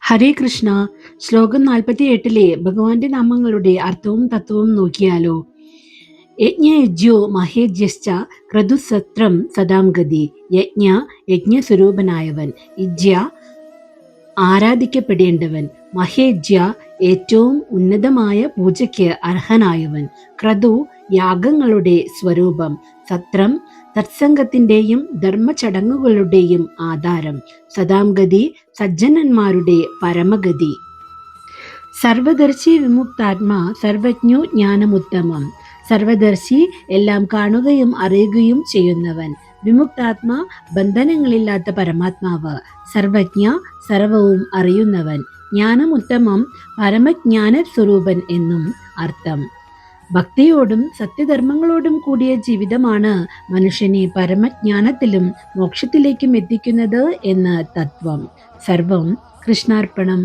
ഹരേ കൃഷ്ണ. ശ്ലോകം 48 ഭഗവാന്റെ നാമങ്ങളുടെ അർത്ഥവും തത്വവും നോക്കിയാലോ. യജ്ഞയജ്ഞോ മഹേജ്യശ്ച ക്രതുസത്രം സദാം ഗതി. യജ്ഞസ്വരൂപനായവൻ, യജ്ഞ ആരാധിക്കപ്പെടേണ്ടവൻ, മഹേജ്യ ഏറ്റവും ഉന്നതമായ പൂജയ്ക്ക് അർഹനായവൻ, ക്രതു യാഗങ്ങളുടെ സ്വരൂപം, സത്രം സത്സംഗത്തിന്റെയും ധർമ്മചടങ്ങുകളുടെയും ആധാരം, സദാംഗതി സജ്ജനന്മാരുടെ പരമഗതി. സർവദർശി വിമുക്താത്മാ സർവജ്ഞോ ജ്ഞാനമുത്തമം. സർവദർശി എല്ലാം കാണുകയും അറിയുകയും ചെയ്യുന്നവൻ, വിമുക്താത്മാ ബന്ധനങ്ങളില്ലാത്ത പരമാത്മാവ്, സർവജ്ഞ സർവവും അറിയുന്നവൻ, ജ്ഞാനമുത്തമം പരമജ്ഞാന സ്വരൂപൻ എന്നും അർത്ഥം. ഭക്തിയോടും സത്യധർമ്മങ്ങളോടും കൂടിയ ജീവിതമാണ് മനുഷ്യനെ പരമജ്ഞാനത്തിലും മോക്ഷത്തിലേക്കും എത്തിക്കുന്നത് എന്ന് തത്വം. സർവം കൃഷ്ണാർപ്പണം.